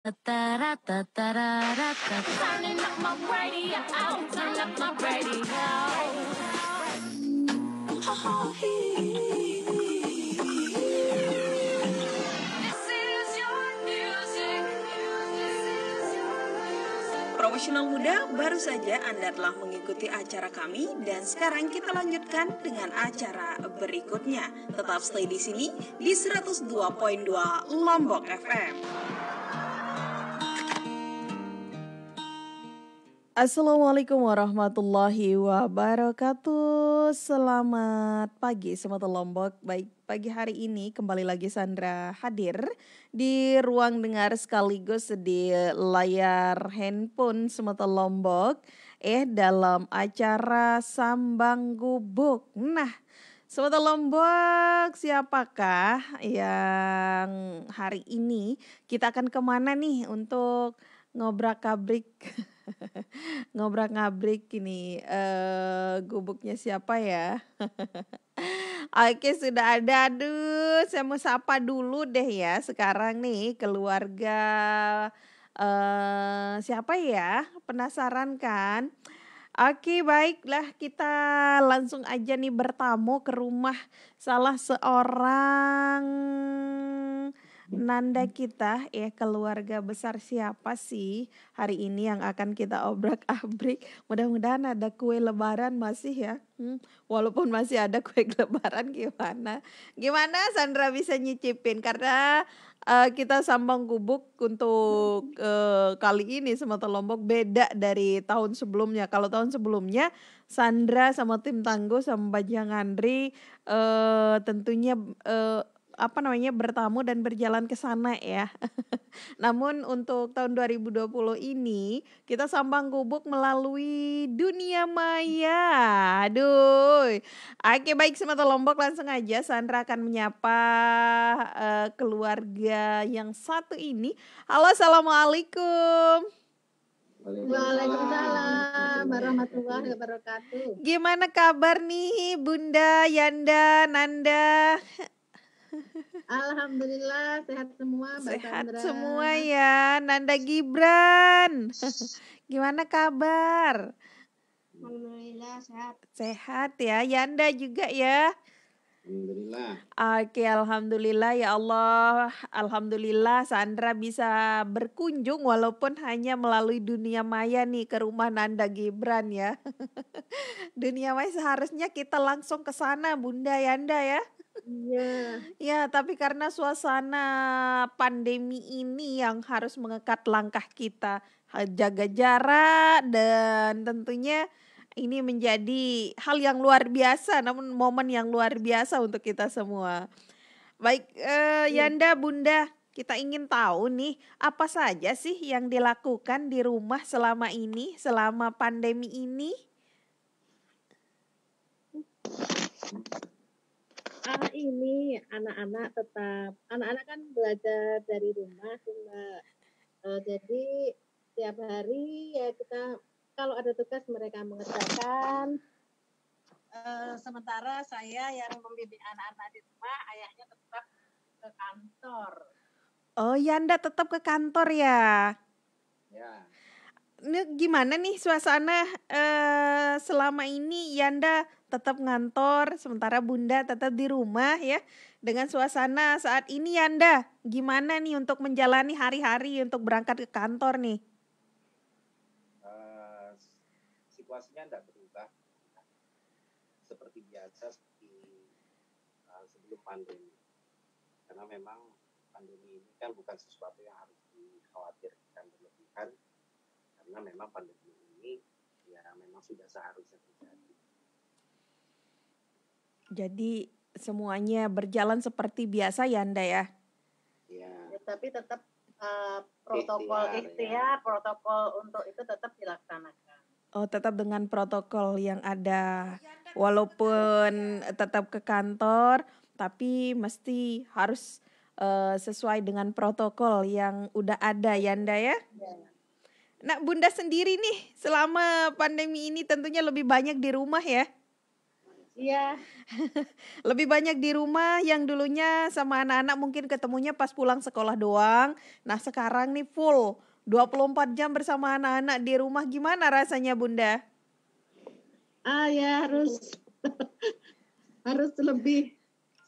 Turning up my radio, turn up my radio. This is your music. Profesional muda, baru saja Anda telah mengikuti acara kami dan sekarang kita lanjutkan dengan acara berikutnya. Tetap stay di sini di 102.2 Lombok FM. Assalamualaikum warahmatullahi wabarakatuh. Selamat pagi Sobat Lombok. Baik, pagi hari ini kembali lagi Sandra hadir di ruang dengar sekaligus di layar handphone Sobat Lombok dalam acara Sambang Gubuk. Nah, Sobat Lombok, siapakah yang hari ini kita akan kemana nih untuk ngobrak-abrik ngobrak-ngabrik ini gubuknya siapa ya? Oke, sudah ada. Aduh, saya mau sapa dulu deh ya sekarang nih keluarga siapa ya? Penasaran kan? Oke, baiklah kita langsung aja nih bertamu ke rumah salah seorang nanda kita keluarga besar siapa sih hari ini yang akan kita obrak-abrik. Mudah-mudahan ada kue lebaran masih ya. Walaupun masih ada kue lebaran gimana Sandra bisa nyicipin karena kita sambang gubuk untuk kali ini Sumatera Lombok beda dari tahun sebelumnya. Kalau tahun sebelumnya Sandra sama tim Tangguh sama Bajang Andri tentunya bertamu dan berjalan ke sana ya. Namun untuk tahun 2020 ini kita sambang gubuk melalui dunia maya. Aduh. Oke, baik Sumatera Lombok, langsung aja Sandra akan menyapa keluarga yang satu ini. Halo, assalamualaikum. Waalaikumsalam warahmatullahi wabarakatuh. Gimana kabar nih Bunda, Yanda, Nanda? Alhamdulillah sehat semua Mbak Sehat Sandra. semua ya, Nanda Gibran. Gimana kabar? Alhamdulillah sehat. Sehat ya, Yanda juga ya. Alhamdulillah. Oke, alhamdulillah ya Allah. Alhamdulillah Sandra bisa berkunjung walaupun hanya melalui dunia maya nih ke rumah Nanda Gibran ya. Dunia maya seharusnya kita langsung ke sana Bunda Yanda ya. Iya. Ya, tapi karena suasana pandemi ini yang harus mengekat langkah kita, jaga jarak dan tentunya ini menjadi hal yang luar biasa, namun momen yang luar biasa untuk kita semua. Baik, Yanda, Bunda, kita ingin tahu nih, apa saja sih yang dilakukan di rumah selama ini, selama pandemi ini? Ini anak-anak kan belajar dari rumah Mbak. Jadi tiap hari ya kita kalau ada tugas mereka mengerjakan. Sementara saya yang membimbing anak-anak di rumah, ayahnya tetap ke kantor. Oh, Yanda tetap ke kantor ya? Ya. Ini gimana nih suasana selama ini Yanda tetap ngantor sementara Bunda tetap di rumah ya. Dengan suasana saat ini Yanda gimana nih untuk menjalani hari-hari untuk berangkat ke kantor nih? Situasinya tidak berubah seperti biasa seperti sebelum pandemi. Karena memang pandemi ini kan bukan sesuatu yang harus dikhawatirkan berlebihan. Karena memang pandemi ini ya memang sudah seharusnya terjadi. Jadi semuanya berjalan seperti biasa Yanda ya? Ya, tapi tetap protokol ikhtiar, protokol untuk itu tetap dilaksanakan. Oh, tetap dengan protokol yang ada. Walaupun tetap ke kantor, tapi mesti harus sesuai dengan protokol yang udah ada Yanda ya? Ya. Nah, Bunda sendiri nih selama pandemi ini tentunya lebih banyak di rumah ya? Iya, Lebih banyak di rumah, yang dulunya sama anak-anak mungkin ketemunya pas pulang sekolah doang. Nah sekarang nih full 24 jam bersama anak-anak di rumah. Gimana rasanya Bunda? ya harus lebih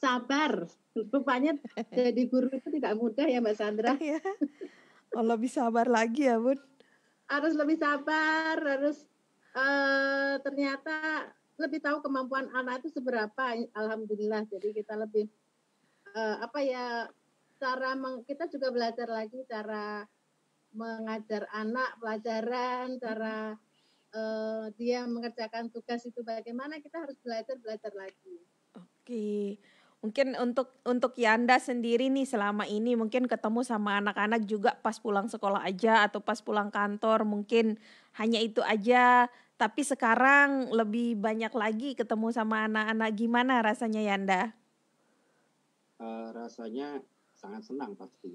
sabar. Rupanya jadi guru itu tidak mudah ya Mbak Sandra. Ya, oh, lebih sabar lagi ya Bun. Harus lebih sabar, harus ternyata lebih tahu kemampuan anak itu seberapa. Alhamdulillah. Jadi kita lebih kita juga belajar lagi cara mengajar anak, pelajaran, cara dia mengerjakan tugas itu bagaimana, kita harus belajar lagi. Oke. Mungkin untuk Yanda sendiri nih selama ini mungkin ketemu sama anak-anak juga pas pulang sekolah aja atau pas pulang kantor mungkin hanya itu aja. Tapi sekarang lebih banyak lagi ketemu sama anak-anak. Gimana rasanya Yanda? Rasanya sangat senang pasti,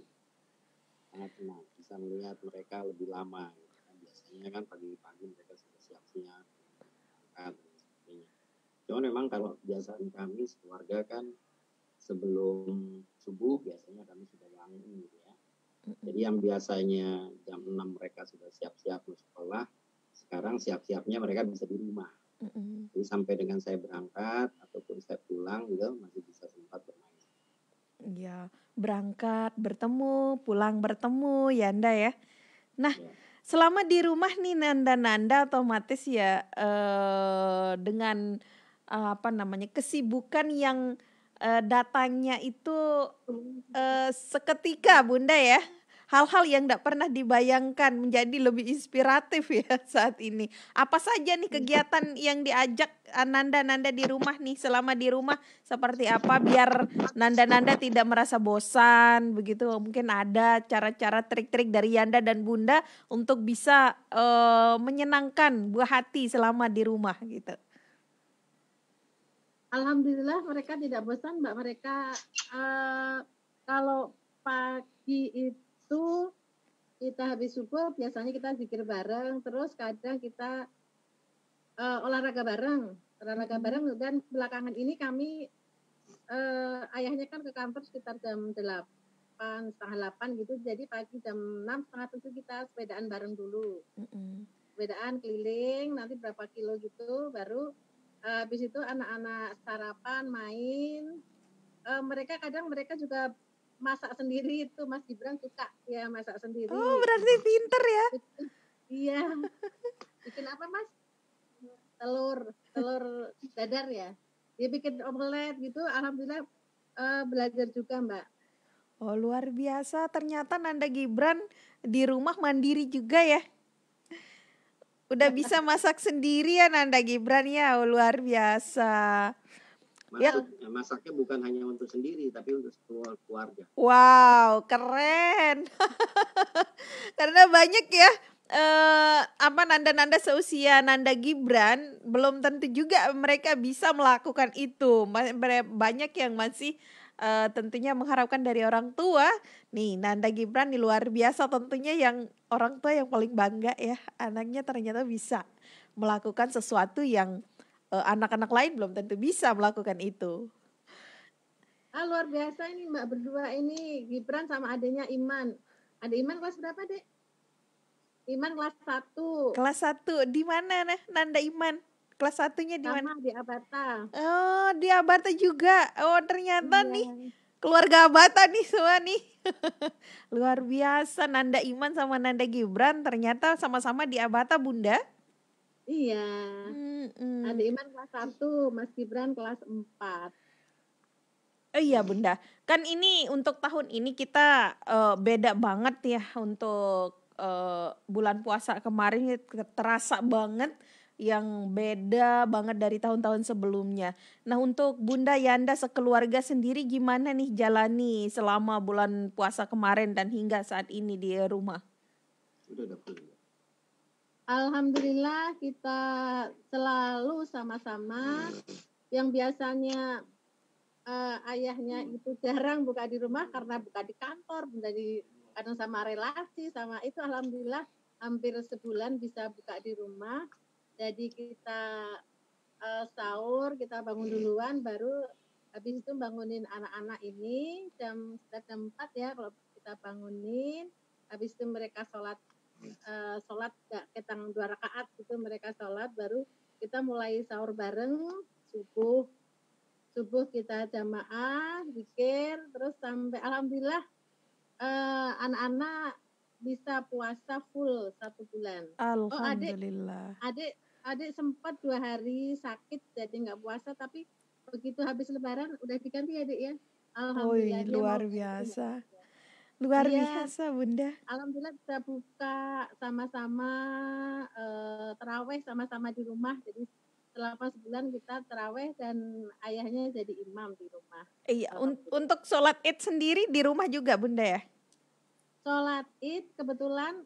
sangat senang bisa melihat mereka lebih lama. Biasanya kan pagi-pagi mereka sudah siap-siap berangkat dan sebagainya. Cuma memang kalau kebiasaan kami sekeluarga kan sebelum subuh biasanya kami sudah bangun gitu ya. Jadi yang biasanya jam 6 mereka sudah siap-siap ke sekolah, sekarang siap-siapnya mereka bisa di rumah. Jadi sampai dengan saya berangkat ataupun saya pulang gitu masih bisa sempat bermain. Ya, berangkat bertemu, pulang bertemu Yanda ya. Nah, selama di rumah nih Nanda otomatis ya dengan kesibukan yang datangnya itu seketika Bunda ya. Hal-hal yang tidak pernah dibayangkan menjadi lebih inspiratif ya saat ini. Apa saja nih kegiatan yang diajak Nanda di rumah nih selama di rumah seperti apa biar Nanda tidak merasa bosan begitu. Mungkin ada cara-cara trik-trik dari Yanda dan Bunda untuk bisa menyenangkan buah hati selama di rumah gitu. Alhamdulillah mereka tidak bosan Mbak. Mereka kalau pagi itu kita habis subuh biasanya kita zikir bareng, terus kadang kita olahraga bareng dan belakangan ini kami ayahnya kan ke kantor sekitar jam 8, setengah 8 gitu, jadi pagi jam 6, setengah 7 kita sepedaan bareng dulu. Sepedaan keliling, nanti berapa kilo gitu, baru habis itu anak-anak sarapan, main. Mereka juga masak sendiri itu, Mas Gibran suka ya masak sendiri. Oh, berarti pinter ya? Iya. Bikin apa Mas? Telur dadar ya. Dia bikin omelet gitu, alhamdulillah belajar juga Mbak. Oh luar biasa, ternyata Nanda Gibran di rumah mandiri juga ya. Udah bisa masak sendiri ya Nanda Gibran ya, luar biasa. Masaknya bukan hanya untuk sendiri, tapi untuk seluruh keluarga. Wow, keren. Karena banyak ya, Nanda seusia Nanda Gibran, belum tentu juga mereka bisa melakukan itu. Banyak yang masih tentunya mengharapkan dari orang tua. Nih Nanda Gibran nih luar biasa tentunya, yang orang tua yang paling bangga ya, anaknya ternyata bisa melakukan sesuatu yang anak-anak lain belum tentu bisa melakukan itu. Luar biasa ini Mbak berdua ini, Gibran sama adiknya Iman. Adik Iman kelas berapa, Dek? Iman kelas 1. Kelas 1 di mana nah Nanda Iman? Kelas 1-nya di mana? Sama di Abata. Oh, di Abata juga. Oh, ternyata nih keluarga Abata nih semua nih. Luar biasa, Nanda Iman sama Nanda Gibran ternyata sama-sama di Abata, Bunda. Iya. Adik Iman kelas 1, Mas Gibran kelas 4. Oh iya Bunda, kan ini untuk tahun ini kita beda banget ya untuk bulan puasa kemarin, terasa banget yang beda banget dari tahun-tahun sebelumnya. Nah untuk Bunda Yanda sekeluarga sendiri gimana nih jalani selama bulan puasa kemarin dan hingga saat ini di rumah? Alhamdulillah kita selalu sama-sama. Yang biasanya ayahnya itu jarang buka di rumah karena buka di kantor, kadang sama relasi, sama itu alhamdulillah hampir sebulan bisa buka di rumah. Jadi kita sahur, kita bangun duluan, baru habis itu bangunin anak-anak ini jam 4 ya, kalau kita bangunin, habis itu mereka sholat nggak ketang 2 rakaat gitu, mereka sholat, baru kita mulai sahur bareng, subuh kita jamaah, zikir, terus sampai alhamdulillah anak-anak bisa puasa full 1 bulan. Oh Alhamdulillah. adik sempat 2 hari sakit jadi nggak puasa, tapi begitu habis lebaran udah diganti ya Dek ya. Alhamdulillah Woi, dia mau luar ganti nggak biasa. puasa. Luar Iya, biasa, Bunda. alhamdulillah bisa buka sama-sama terawih sama-sama di rumah. Jadi selama sebulan kita terawih dan ayahnya jadi imam di rumah. Iya, Alhamdulillah. untuk sholat Id sendiri di rumah juga, Bunda ya? Sholat Id kebetulan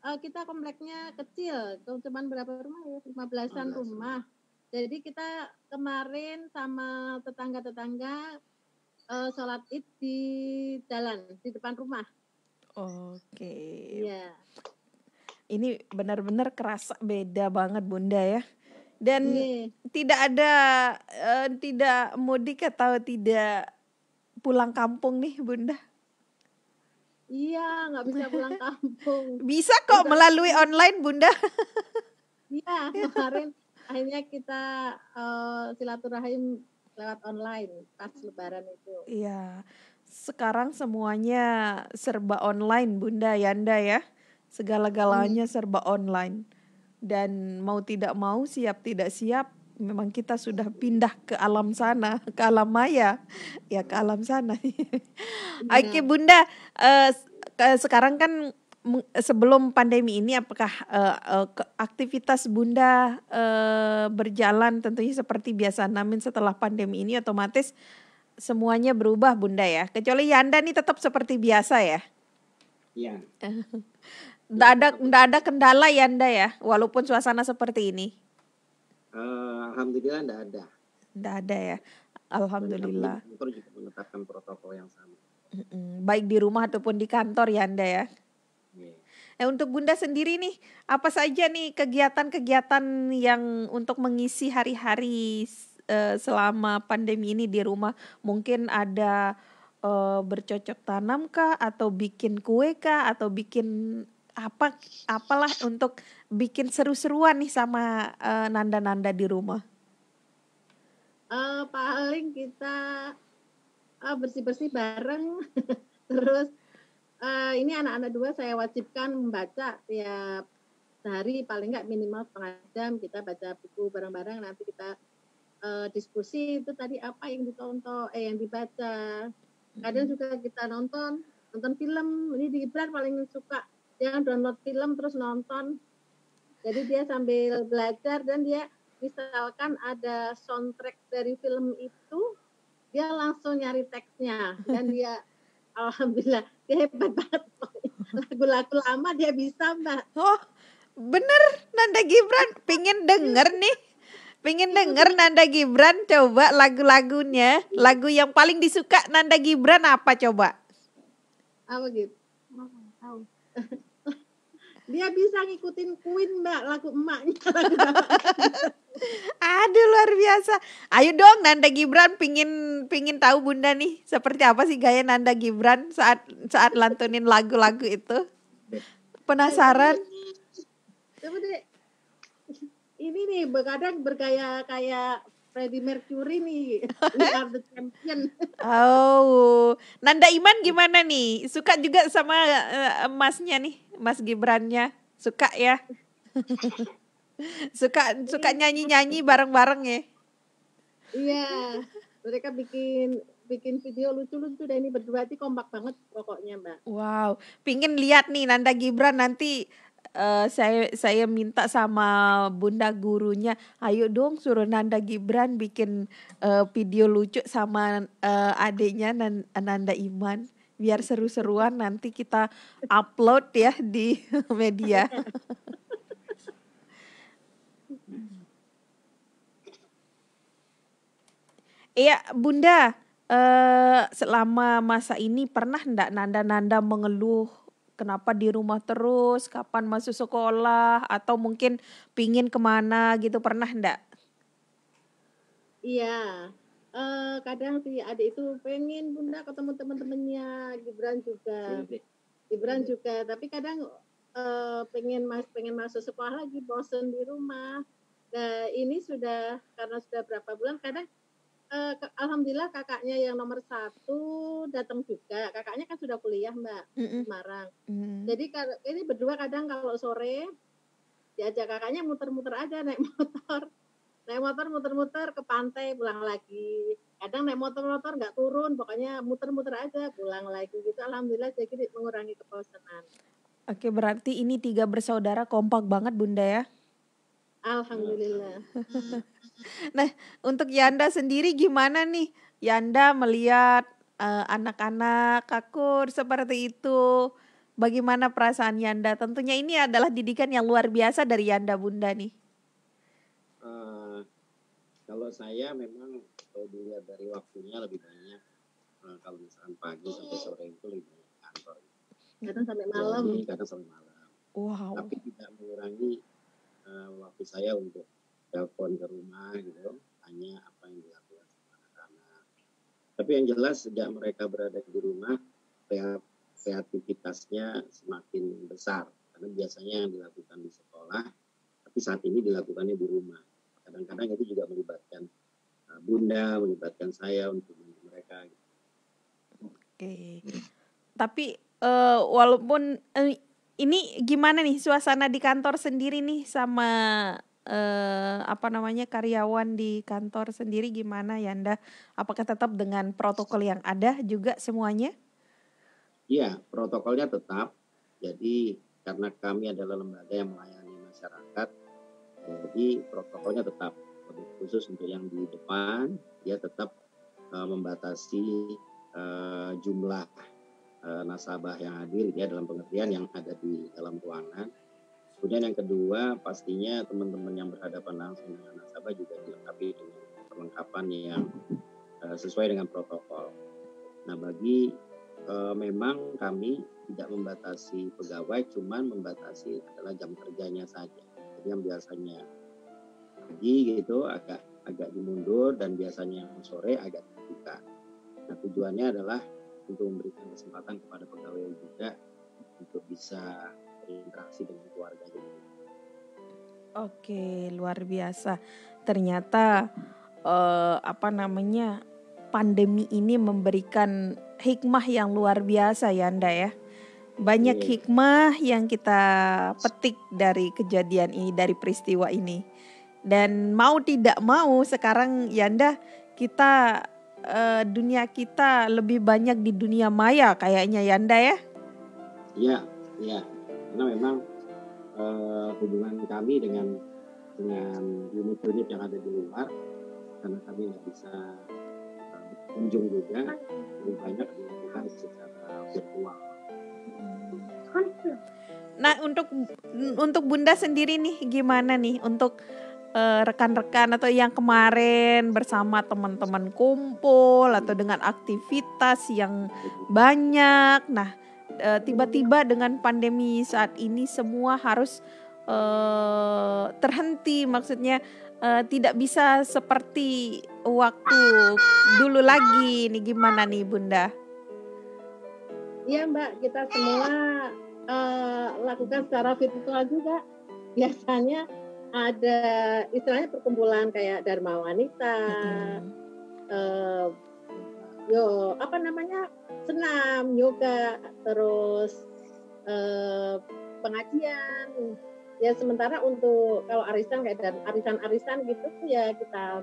kita kompleknya kecil, cuman berapa rumah ya? 15-an rumah. Jadi kita kemarin sama tetangga-tetangga sholat Id di jalan, di depan rumah. Oke. Iya. Ini benar-benar kerasa beda banget, Bunda ya. Dan Iya. tidak ada tidak mudik atau tidak pulang kampung nih, Bunda. Iya, nggak bisa pulang kampung. Bisa kok melalui online, Bunda. Iya, kemarin akhirnya kita silaturahim lewat online pas lebaran itu. Iya. Sekarang semuanya serba online, Bunda Yanda ya. Segala-galanya serba online. Dan mau tidak mau, siap tidak siap, memang kita sudah pindah ke alam sana, ke alam maya. Ya, ke alam sana. Oke, Bunda, sekarang kan sebelum pandemi ini apakah aktivitas Bunda berjalan tentunya seperti biasa, namun setelah pandemi ini otomatis semuanya berubah, Bunda ya. Kecuali Yanda nih tetap seperti biasa ya. Iya. Nggak ada kendala Yanda ya, walaupun suasana seperti ini. Alhamdulillah enggak ada. Nggak ada ya. Alhamdulillah. Dan kantor juga menetapkan protokol yang sama. Baik di rumah ataupun di kantor Yanda ya. Yeah. Untuk Bunda sendiri nih, apa saja nih kegiatan-kegiatan yang untuk mengisi hari-hari selama pandemi ini di rumah? Mungkin ada bercocok tanam kah, atau bikin kue kah, atau bikin apalah untuk bikin seru-seruan nih sama nanda-nanda di rumah? Paling kita bersih-bersih bareng. Terus ini anak-anak 2 saya wajibkan membaca tiap hari, paling nggak minimal setengah jam kita baca buku bareng-bareng. Nanti kita diskusi itu tadi apa yang ditonton, yang dibaca. Kadang juga kita nonton film. Ini di Gibran paling suka dia download film terus nonton. Jadi dia sambil belajar, dan dia misalkan ada soundtrack dari film itu, dia langsung nyari teksnya, dan dia alhamdulillah dia hebat banget. Lagu-lagu lama dia bisa, Mbak. Oh, bener Nanda Gibran, pengen denger nih. Pengen denger Nanda Gibran, coba lagu-lagunya. Lagu yang paling disuka Nanda Gibran apa coba? Apa gitu? Tahu. Dia bisa ngikutin Queen, Mbak, lagu emaknya. Aduh, luar biasa. Ayo dong Nanda Gibran, pingin tahu Bunda nih seperti apa sih gaya Nanda Gibran saat lantunin lagu-lagu itu. Penasaran? Coba deh. Ini nih kadang bergaya kayak Freddie Mercury nih. We are the champion. Oh, Nanda Iman gimana nih? Suka juga sama Masnya nih, Mas Gibrannya. Suka ya? Suka nyanyi-nyanyi bareng-bareng ya? Iya, mereka bikin video lucu-lucu dan ini berdua itu kompak banget pokoknya, Mbak. Wow, pingin lihat nih Nanda Gibran nanti. Saya minta sama Bunda gurunya, ayo dong suruh Nanda Gibran bikin video lucu sama adiknya Nanda Iman, biar seru-seruan nanti kita upload ya di media. Iya Bunda, selama masa ini pernah enggak Nanda-nanda mengeluh kenapa di rumah terus, kapan masuk sekolah, atau mungkin pingin kemana gitu, pernah enggak? Iya, kadang si adik itu pengen Bunda ketemu teman-temannya, Gibran juga, tapi kadang pengen masuk sekolah lagi, bosen di rumah. Nah, ini karena sudah berapa bulan, kadang alhamdulillah kakaknya yang nomor 1 datang juga. Kakaknya kan sudah kuliah Mbak di Semarang. Jadi ini berdua kadang kalau sore diajak kakaknya muter-muter aja naik motor muter-muter ke pantai pulang lagi. Kadang naik motor nggak turun, pokoknya muter-muter aja pulang lagi gitu. Alhamdulillah jadi mengurangi kebosanan. Oke, berarti ini 3 bersaudara kompak banget Bunda ya. Alhamdulillah. Nah, untuk Yanda sendiri gimana nih? Yanda melihat anak-anak Kakur seperti itu. Bagaimana perasaan Yanda? Tentunya ini adalah didikan yang luar biasa dari Yanda Bunda nih. Kalau saya memang kalau dilihat dari waktunya lebih banyak, kalau misalkan pagi sampai sore itu lebih banyak kantor. Kadang sampai malam. Kadang sampai malam. Wow. Tapi tidak mengurangi waktu saya untuk telepon ke rumah gitu, tanya apa yang dilakukan sama anak-anak. Tapi yang jelas sejak mereka berada di rumah, kreativitasnya semakin besar. Karena biasanya yang dilakukan di sekolah, tapi saat ini dilakukannya di rumah. Kadang-kadang itu juga melibatkan Bunda, melibatkan saya untuk mereka. Oke. Tapi walaupun ini gimana nih suasana di kantor sendiri nih sama karyawan di kantor sendiri gimana Yanda? Apakah tetap dengan protokol yang ada juga semuanya? Iya, protokolnya tetap. Jadi karena kami adalah lembaga yang melayani masyarakat, jadi protokolnya tetap. Lebih khusus untuk yang di depan, dia tetap membatasi jumlah nasabah yang hadir ya, dalam pengertian yang ada di dalam ruangan. Kemudian yang kedua, pastinya teman-teman yang berhadapan langsung dengan nasabah juga dilengkapi dengan perlengkapan yang sesuai dengan protokol. Nah, memang kami tidak membatasi pegawai, cuman membatasi adalah jam kerjanya saja. Jadi yang biasanya pagi gitu agak dimundur dan biasanya sore agak dibuka. Nah, tujuannya adalah untuk memberikan kesempatan kepada pegawai juga untuk bisa berinteraksi dengan keluarganya. Oke, luar biasa. Ternyata pandemi ini memberikan hikmah yang luar biasa ya Anda ya. Banyak hikmah yang kita petik dari kejadian ini, dari peristiwa ini. Dan mau tidak mau sekarang Yanda kita dunia kita lebih banyak di dunia maya kayaknya Yanda ya. Iya. Karena memang hubungan kami dengan unit-unit yang ada di luar, karena kami nggak bisa berkunjung juga, lebih banyak dilakukan secara virtual. Nah, untuk Bunda sendiri nih gimana nih untuk rekan-rekan atau yang kemarin bersama teman-teman kumpul atau dengan aktivitas yang banyak. Nah, tiba-tiba dengan pandemi saat ini semua harus terhenti, maksudnya tidak bisa seperti waktu dulu lagi. Nih gimana nih Bunda? Iya Mbak, kita semua lakukan secara virtual juga. Biasanya ada istilahnya perkumpulan kayak Dharma Wanita, senam, yoga, terus pengajian. Ya sementara untuk kalau arisan kayak dan arisan gitu ya kita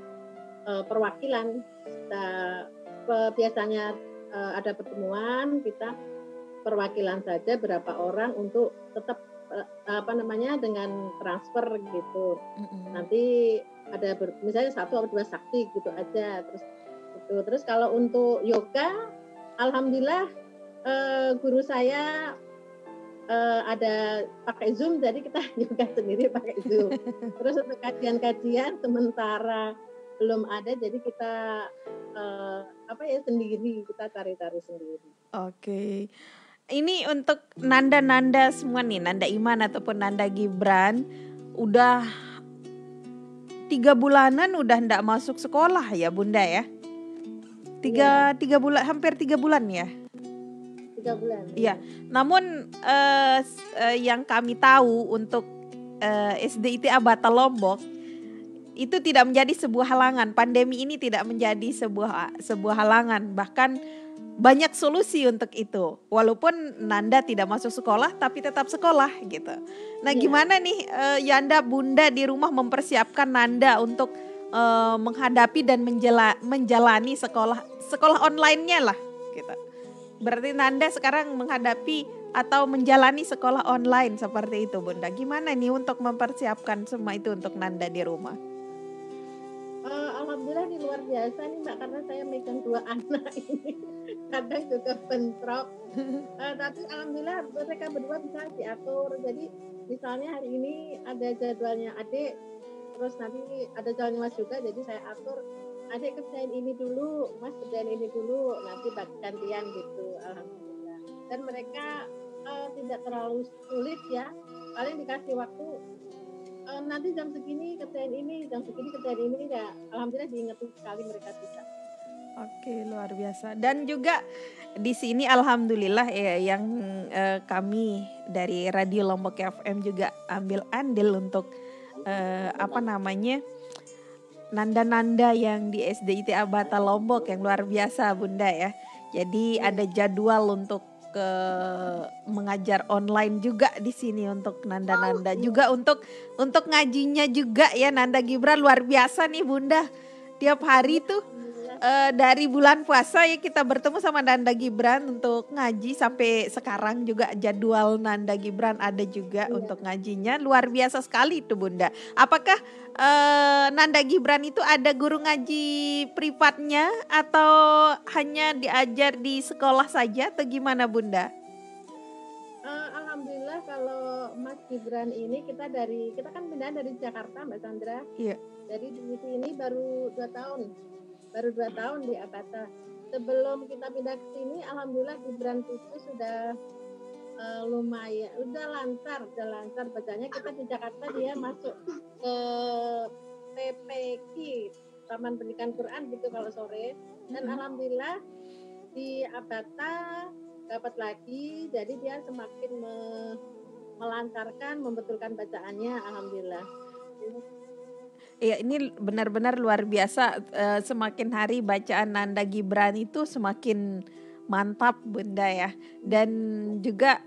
perwakilan. Kita biasanya ada pertemuan, kita perwakilan saja berapa orang untuk tetap dengan transfer gitu. Nanti ada misalnya 1 atau 2 saksi gitu aja. Terus kalau untuk yoga, alhamdulillah guru saya ada pakai Zoom, jadi kita yoga sendiri pakai Zoom. Terus untuk kajian-kajian sementara belum ada, jadi kita sendiri, kita cari-cari sendiri. Oke. Ini untuk Nanda semua nih, Nanda Iman ataupun Nanda Gibran, udah 3 bulanan udah ndak masuk sekolah ya Bunda ya. Iya, 3 bulan, hampir 3 bulan ya. 3 bulan. Iya. Namun yang kami tahu untuk SDIT Abata Lombok itu tidak menjadi sebuah halangan. Pandemi ini tidak menjadi sebuah halangan. Bahkan banyak solusi untuk itu. Walaupun Nanda tidak masuk sekolah tapi tetap sekolah gitu. Nah, Iya. gimana nih Yanda Bunda di rumah mempersiapkan Nanda untuk menghadapi dan menjalani sekolah online-nya lah gitu. Berarti Nanda sekarang menghadapi atau menjalani sekolah online seperti itu Bunda. Gimana nih untuk mempersiapkan semua itu untuk Nanda di rumah? Alhamdulillah ini luar biasa nih Mbak, karena saya megang 2 anak ini. Kadang juga bentrok. Tapi alhamdulillah mereka berdua bisa diatur. Jadi misalnya hari ini ada jadwalnya adik, terus nanti ada jadwalnya Mas juga, jadi saya atur. Adik kerjain ini dulu, Mas kerjain ini dulu, nanti gantian gitu. Alhamdulillah. Dan mereka tidak terlalu sulit ya. Paling dikasih waktu nanti jam segini kerjain ini, jam segini kerjain ini ya. Alhamdulillah diingetin sekali mereka bisa. Oke, luar biasa. Dan juga di sini alhamdulillah ya yang kami dari Radio Lombok FM juga ambil andil untuk nanda-nanda yang di SDIT Abata Lombok yang luar biasa Bunda ya. Jadi ada jadwal untuk mengajar online juga di sini untuk nanda-nanda, juga untuk ngajinya juga ya. Nanda Gibran luar biasa nih Bunda. Tiap hari tuh dari bulan puasa ya kita bertemu sama Nanda Gibran untuk ngaji, sampai sekarang juga jadwal Nanda Gibran ada juga untuk ngajinya. Luar biasa sekali itu Bunda. Apakah Nanda Gibran itu ada guru ngaji privatnya atau hanya diajar di sekolah saja atau gimana Bunda? Alhamdulillah kalau Mas Gibran ini kita kan pindah dari Jakarta Mbak Sandra. Iya. Jadi di sini baru 2 tahun. Baru 2 tahun di Abata. Sebelum kita pindah ke sini, alhamdulillah Gibran itu sudah lumayan, udah lancar bacanya. Kita di Jakarta dia masuk ke TPQ, Taman Pendidikan Quran gitu kalau sore. Dan alhamdulillah di Abata dapat lagi, jadi dia semakin melancarkan, membetulkan bacaannya, alhamdulillah. Iya, ini benar-benar luar biasa. Semakin hari bacaan Nanda Gibran itu semakin mantap Bunda ya. Dan juga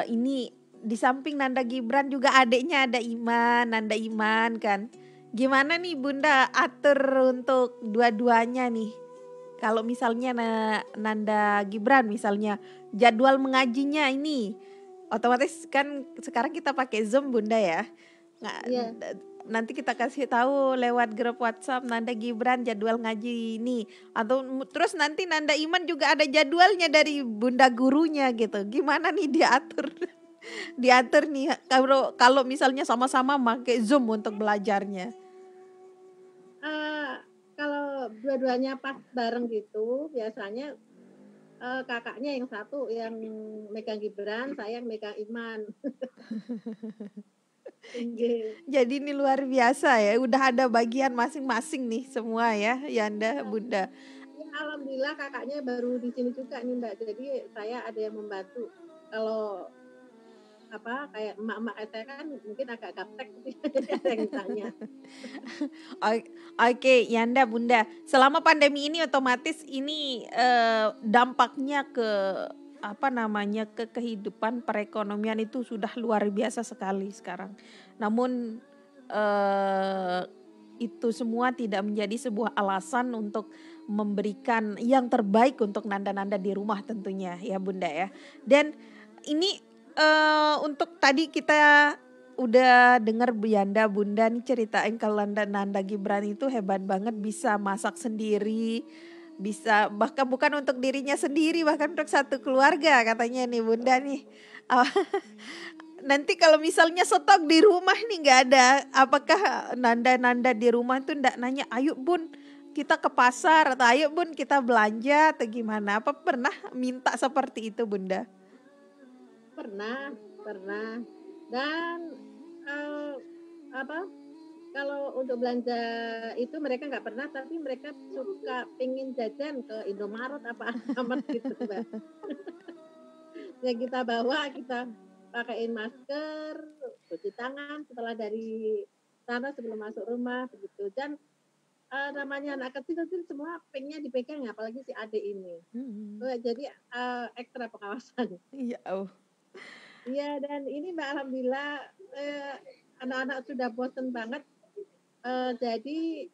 ini di samping Nanda Gibran juga adiknya ada Nanda Iman kan. Gimana nih Bunda atur untuk dua-duanya nih? Kalau misalnya Nanda Gibran misalnya jadwal mengajinya ini otomatis kan sekarang kita pakai Zoom Bunda ya. Iya. Nanti kita kasih tahu lewat grup WhatsApp Nanda Gibran jadwal ngaji ini, atau terus nanti Nanda Iman juga ada jadwalnya dari bunda gurunya gitu. Gimana nih diatur nih kalau misalnya sama-sama pakai Zoom untuk belajarnya? Kalau dua-duanya pas bareng gitu, biasanya kakaknya yang satu yang megang Gibran, saya yang megang Iman. Jadi ini luar biasa ya, udah ada bagian masing-masing nih semua ya, Yanda, Bunda. Ya, alhamdulillah kakaknya baru di sini juga nih Mbak, jadi saya ada yang membantu. Kalau kayak emak-emak saya kan mungkin agak gaptek yang tanya. Oke, Yanda, Bunda, selama pandemi ini otomatis ini dampaknya ke ke kehidupan perekonomian itu sudah luar biasa sekali sekarang. Namun itu semua tidak menjadi sebuah alasan untuk memberikan yang terbaik untuk nanda-nanda di rumah tentunya ya Bunda ya. Dan ini untuk tadi kita udah dengar Yanda Bunda nih ceritain kalau Nanda Gibran itu hebat banget, bisa masak sendiri, bisa bahkan bukan untuk dirinya sendiri, bahkan untuk satu keluarga katanya nih Bunda nih. Nanti kalau misalnya stok di rumah nih nggak ada, apakah nanda-nanda di rumah itu ndak nanya, ayo Bun kita ke pasar atau ayo Bun kita belanja atau gimana? Apa pernah minta seperti itu Bunda? Pernah. Dan kalau untuk belanja itu mereka nggak pernah, tapi mereka suka pengen jajan ke Indomaret apa Alfamart gitu, Mbak. Yang kita bawa, kita pakaiin masker, cuci tangan setelah dari sana sebelum masuk rumah begitu. Dan namanya anak kecil semua pengennya dipegang, apalagi si adik ini. Jadi ekstra pengawasan. Iya. Iya, dan ini Mbak alhamdulillah anak-anak sudah bosen banget. Jadi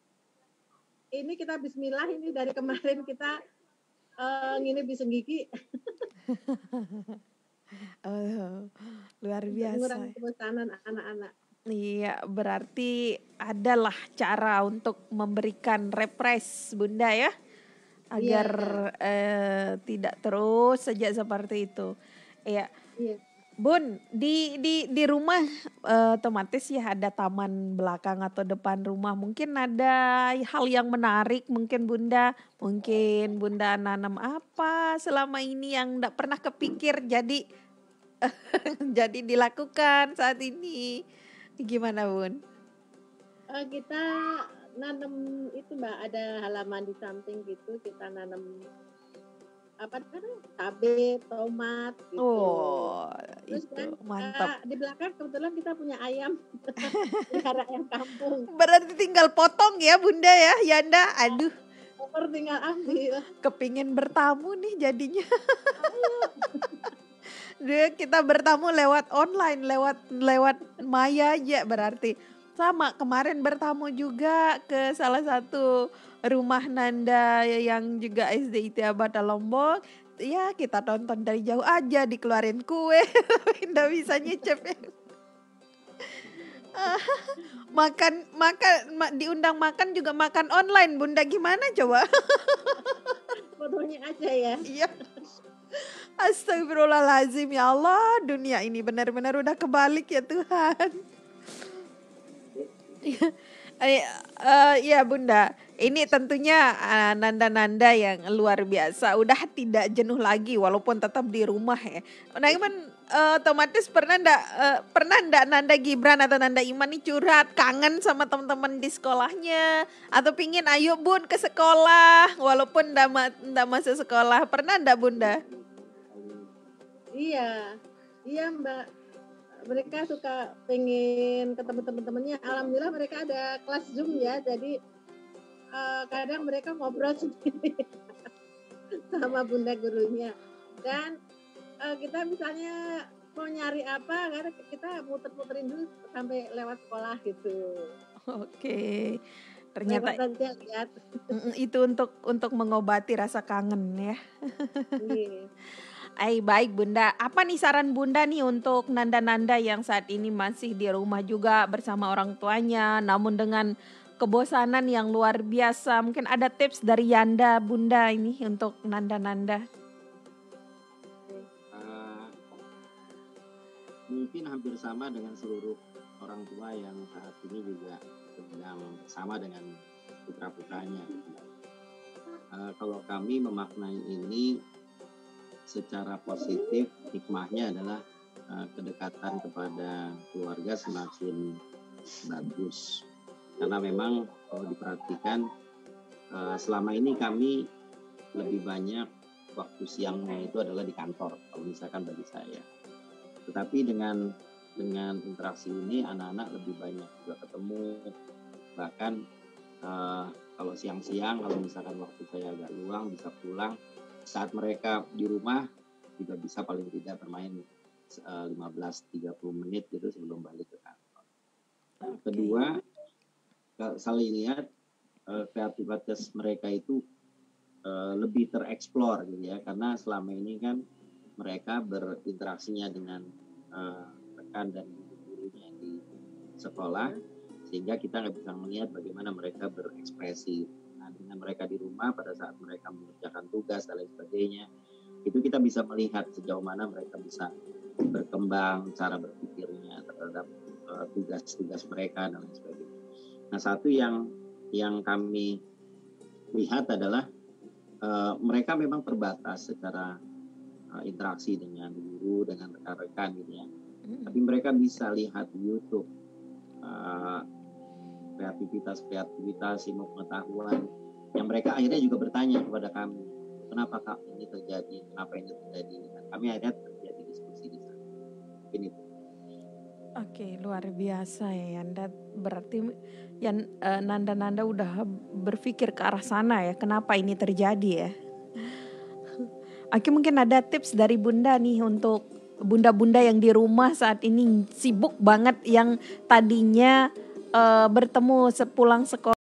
ini kita bismillah, ini dari kemarin kita nginep di Senggigi. Luar Untuk biasa. mengurangi kebosanan anak-anak. Iya, berarti adalah cara untuk memberikan refresh Bunda ya, agar tidak terus saja seperti itu. Iya. Iya. Bun, di rumah otomatis ya ada taman belakang atau depan rumah. Mungkin ada hal yang menarik, mungkin Bunda nanam apa selama ini yang enggak pernah kepikir jadi jadi dilakukan saat ini. Gimana Bun? Kita nanam itu Mbak, ada halaman di samping gitu, kita nanam apa namanya, cabai, tomat gitu. Oh, Terus itu kan mantap. di belakang kebetulan kita punya ayam, pelihara ayam kampung. Berarti tinggal potong ya Bunda ya, Yanda. Aduh, Tinggal ambil. kepingin bertamu nih jadinya. Kita bertamu lewat online, lewat Maya aja berarti. Sama kemarin bertamu juga ke salah satu rumah Nanda yang juga SD Itiabata Lombok. Ya kita tonton dari jauh aja, dikeluarin kue, nggak bisa nyicip ya. Makan diundang makan juga makan online Bunda, gimana coba? Fotonya aja ya. Iya. Astagfirullahaladzim, ya Allah, dunia ini benar-benar udah kebalik ya Tuhan. Ya Bunda, ini tentunya nanda-nanda yang luar biasa, udah tidak jenuh lagi walaupun tetap di rumah ya. Nah Iman otomatis pernah ndak Nanda Gibran atau Nanda Iman nih curhat kangen sama teman-teman di sekolahnya, atau pingin ayo Bun ke sekolah walaupun ndak masuk sekolah, pernah ndak Bunda? Iya Mbak, mereka suka pengen ketemu teman-temannya. Alhamdulillah mereka ada kelas Zoom ya, jadi kadang mereka ngobrol sendiri sama bunda gurunya. Dan kita misalnya mau nyari apa, karena kita muter-muterin dulu sampai lewat sekolah gitu. Oke, ternyata lihat. itu untuk mengobati rasa kangen ya. Iya. Baik Bunda, apa nih saran Bunda nih untuk nanda-nanda yang saat ini masih di rumah juga bersama orang tuanya, namun dengan kebosanan yang luar biasa. Mungkin ada tips dari Yanda Bunda ini untuk nanda-nanda. Mungkin hampir sama dengan seluruh orang tua yang saat ini juga sedang sama dengan putra-putranya. Kalau kami memaknai ini secara positif, hikmahnya adalah kedekatan kepada keluarga semakin bagus. Karena memang kalau diperhatikan selama ini kami lebih banyak waktu siangnya itu adalah di kantor, kalau misalkan bagi saya. Tetapi dengan interaksi ini anak-anak lebih banyak juga ketemu. Bahkan kalau siang-siang, kalau misalkan waktu saya agak luang bisa pulang, saat mereka di rumah juga bisa paling tidak bermain 15-30 menit gitu sebelum balik ke kantor. Kedua, saya lihat kreativitas mereka itu lebih tereksplor gitu ya, karena selama ini kan mereka berinteraksinya dengan rekan dan gurunya di sekolah, sehingga kita nggak bisa melihat bagaimana mereka berekspresi. Nah, dengan mereka di rumah pada saat mereka mengerjakan tugas dan lain sebagainya, itu kita bisa melihat sejauh mana mereka bisa berkembang cara berpikirnya terhadap tugas-tugas mereka dan lain sebagainya. Nah, satu yang kami lihat adalah mereka memang terbatas secara interaksi dengan guru, dengan rekan-rekan gitu ya. Tapi mereka bisa lihat di YouTube kreativitas, ilmu pengetahuan yang mereka akhirnya juga bertanya kepada kami, kenapa Kak ini terjadi, kenapa ini terjadi. Dan kami akhirnya terjadi diskusi di sana. Mungkin itu. Oke, luar biasa ya Yanda. Berarti Nanda udah berpikir ke arah sana ya, kenapa ini terjadi ya. Oke, mungkin ada tips dari Bunda nih untuk bunda-bunda yang di rumah saat ini sibuk banget, yang tadinya bertemu sepulang sekolah